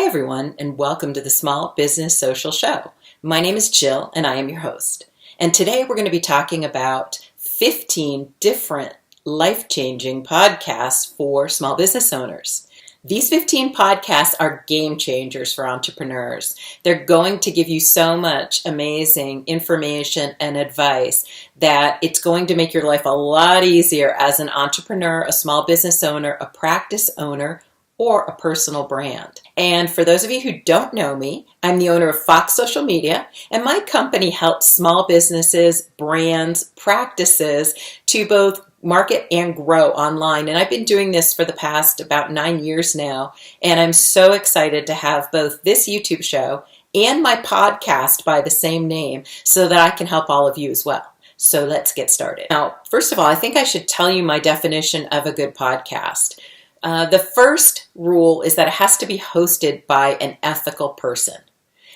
Hey everyone, and welcome to the Small Business Social Show. My name is Jill, and I am your host. And today we're going to be talking about 15 different life-changing podcasts for small business owners. These 15 podcasts are game changers for entrepreneurs. They're going to give you so much amazing information and advice that it's going to make your life a lot easier as an entrepreneur, a small business owner, a practice owner, or a personal brand. And for those of you who don't know me, I'm the owner of Fox Social Media, and my company helps small businesses, brands, practices to both market and grow online. And I've been doing this for the past about 9 years now, and I'm so excited to have both this YouTube show and my podcast by the same name so that I can help all of you as well. So let's get started. Now, first of all, I think I should tell you my definition of a good podcast. The first rule is that it has to be hosted by an ethical person.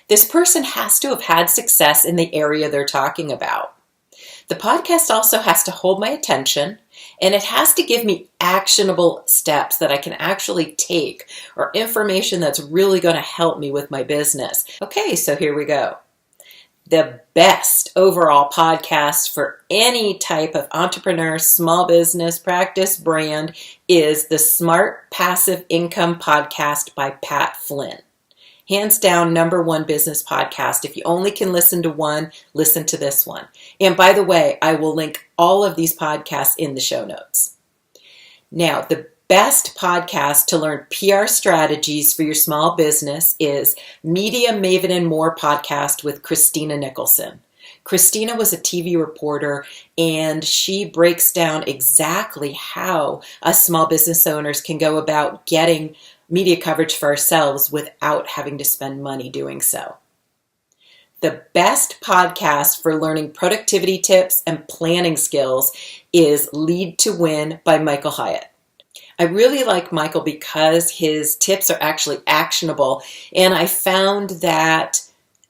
This person has to have had success in the area they're talking about. The podcast also has to hold my attention, and it has to give me actionable steps that I can actually take or information that's really going to help me with my business. Okay, so here we go. The best overall podcast for any type of entrepreneur, small business, practice, brand is the Smart Passive Income Podcast by Pat Flynn. Hands down, #1 business podcast. If you only can listen to one, listen to this one. And by the way, I will link all of these podcasts in the show notes. Now, the best podcast to learn PR strategies for your small business is Media Maven and More podcast with Christina Nicholson. Christina was a TV reporter, and she breaks down exactly how us small business owners can go about getting media coverage for ourselves without having to spend money doing so. The best podcast for learning productivity tips and planning skills is Lead to Win by Michael Hyatt. I really like Michael because his tips are actually actionable, and I found that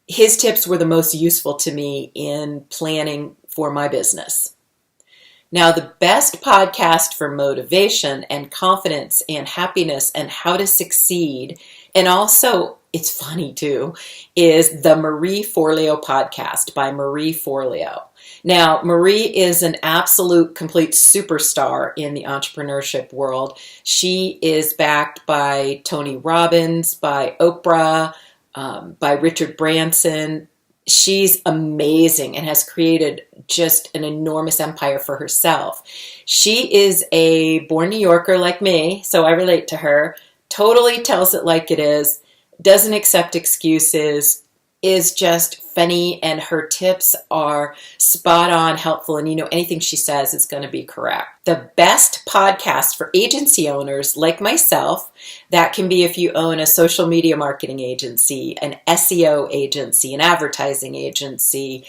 his tips were the most useful to me in planning for my business. Now, the best podcast for motivation and confidence and happiness and how to succeed, and also, it's funny too, is the Marie Forleo podcast by Marie Forleo. Now, Marie is an absolute complete superstar in the entrepreneurship world. She is backed by Tony Robbins, by Oprah, by Richard Branson. She's amazing and has created just an enormous empire for herself. She is a born New Yorker like me, so I relate to her, totally tells it like it is, doesn't accept excuses, is just funny, and her tips are spot on, helpful, and anything she says is going to be correct. The best podcast for agency owners like myself, that can be if you own a social media marketing agency, an SEO agency, an advertising agency,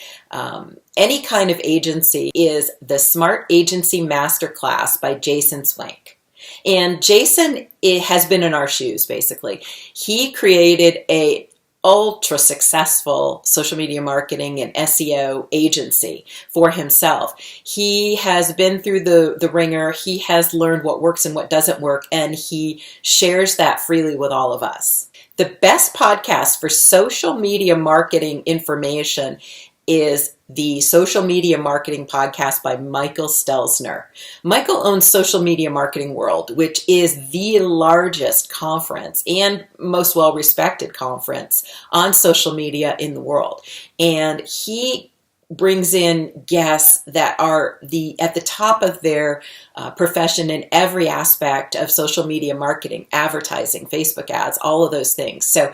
any kind of agency, is the Smart Agency Masterclass by Jason Swank. And Jason has been in our shoes, basically. He created a ultra successful social media marketing and SEO agency for himself. He has been through the ringer. He has learned what works and what doesn't work, and he shares that freely with all of us. The best podcast for social media marketing information is the Social Media Marketing Podcast by Michael Stelzner. Michael owns Social Media Marketing World, which is the largest conference and most well-respected conference on social media in the world. And he brings in guests that are at the top of their profession in every aspect of social media marketing, advertising, Facebook ads, all of those things. So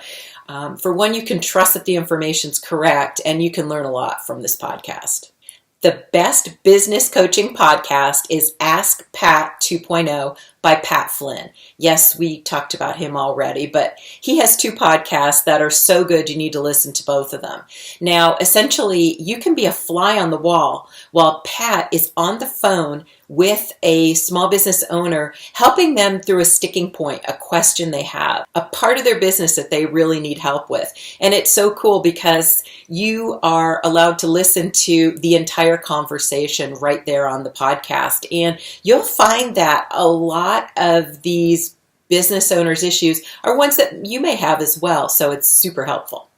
for one, you can trust that the information's correct, and you can learn a lot from this podcast. The best business coaching podcast is Ask Pat 2.0 by Pat Flynn. Yes, we talked about him already, but he has 2 podcasts that are so good you need to listen to both of them. Now, essentially, you can be a fly on the wall while Pat is on the phone with a small business owner, helping them through a sticking point, a question they have, a part of their business that they really need help with. And it's so cool because you are allowed to listen to the entire conversation right there on the podcast. And you'll find that a lot of these business owners' issues are ones that you may have as well, so it's super helpful.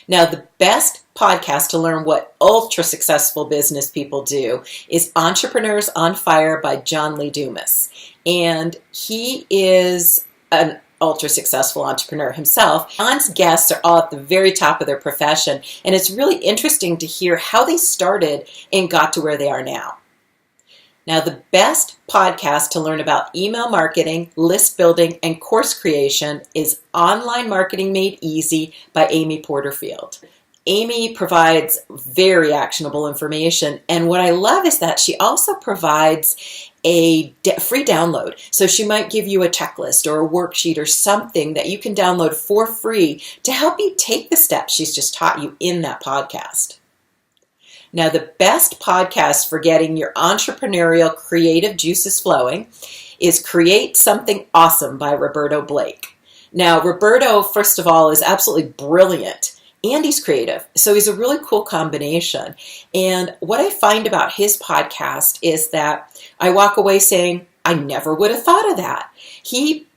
Now, the best podcast to learn what ultra successful business people do is Entrepreneurs on Fire by John Lee Dumas. And he is an ultra successful entrepreneur himself. John's guests are all at the very top of their profession, and it's really interesting to hear how they started and got to where they are now. Now, the best podcast to learn about email marketing, list building, and course creation is Online Marketing Made Easy by Amy Porterfield. Amy provides very actionable information, and what I love is that she also provides a free download. So she might give you a checklist or a worksheet or something that you can download for free to help you take the steps she's just taught you in that podcast. Now, the best podcast for getting your entrepreneurial creative juices flowing is Create Something Awesome by Roberto Blake. Now, Roberto, first of all, is absolutely brilliant, and he's creative. So he's a really cool combination. And what I find about his podcast is that I walk away saying, I never would have thought of that. He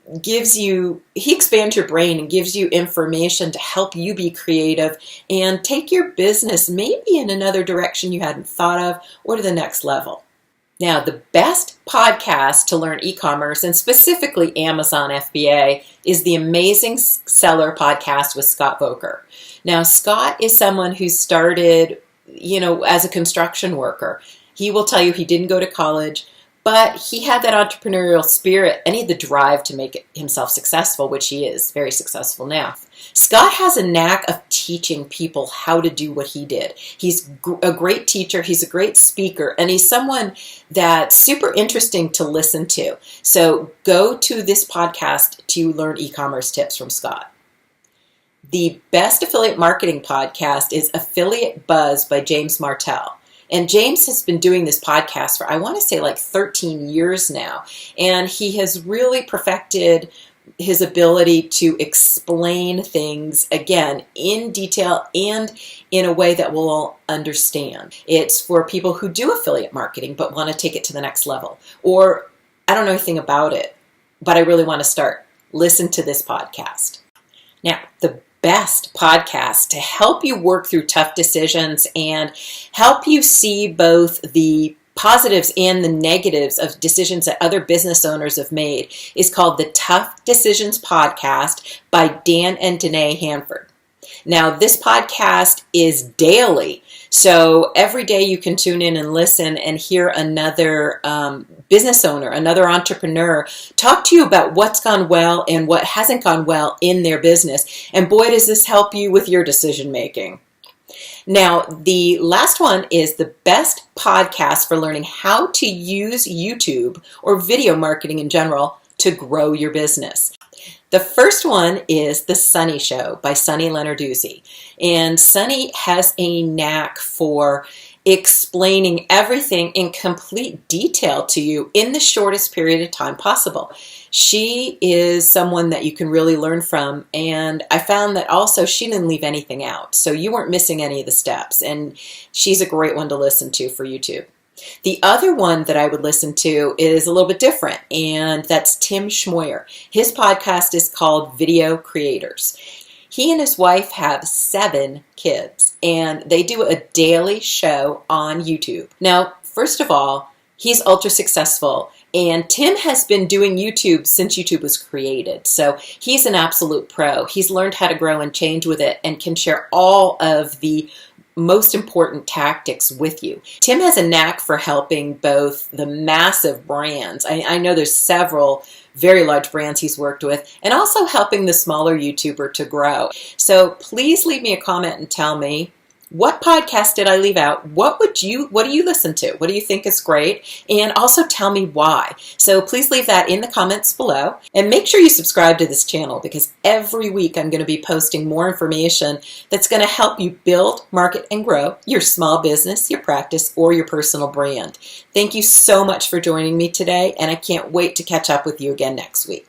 expands your brain and gives you information to help you be creative and take your business maybe in another direction you hadn't thought of or to the next level. Now, the best podcast to learn e-commerce, and specifically Amazon FBA, is the Amazing Seller podcast with Scott Voker. Now, Scott is someone who started, as a construction worker. He will tell you he didn't go to college, but he had that entrepreneurial spirit and he had the drive to make himself successful, which he is very successful now. Scott has a knack of teaching people how to do what he did. He's a great teacher, he's a great speaker, and he's someone that's super interesting to listen to. So go to this podcast to learn e-commerce tips from Scott. The best affiliate marketing podcast is Affiliate Buzz by James Martell. And James has been doing this podcast for, I want to say, like 13 years now. And he has really perfected his ability to explain things, again, in detail and in a way that we'll all understand. It's for people who do affiliate marketing but want to take it to the next level. Or, I don't know anything about it, but I really want to start. Listen to this podcast. Now, the best podcast to help you work through tough decisions and help you see both the positives and the negatives of decisions that other business owners have made is called the Tough Decisions Podcast by Dan and Danae Hanford. Now, this podcast is daily, so every day you can tune in and listen and hear another business owner, another entrepreneur talk to you about what's gone well and what hasn't gone well in their business. And boy, does this help you with your decision making. Now, the last one is the best podcast for learning how to use YouTube or video marketing in general to grow your business. The first one is The Sunny Show by Sunny Lenarduzzi. And Sunny has a knack for explaining everything in complete detail to you in the shortest period of time possible. She is someone that you can really learn from, and I found that also she didn't leave anything out, so you weren't missing any of the steps, and she's a great one to listen to for YouTube. The other one that I would listen to is a little bit different, and that's Tim Schmoyer. His podcast is called Video Creators. He and his wife have 7 kids, and they do a daily show on YouTube. Now, first of all, he's ultra successful, and Tim has been doing YouTube since YouTube was created. So he's an absolute pro. He's learned how to grow and change with it and can share all of the most important tactics with you. Tim has a knack for helping both the massive brands. I know there's several very large brands he's worked with, and also helping the smaller YouTuber to grow. So please leave me a comment and tell me, what podcast did I leave out? What do you listen to? What do you think is great? And also tell me why. So please leave that in the comments below. And make sure you subscribe to this channel, because every week I'm going to be posting more information that's going to help you build, market, and grow your small business, your practice, or your personal brand. Thank you so much for joining me today, and I can't wait to catch up with you again next week.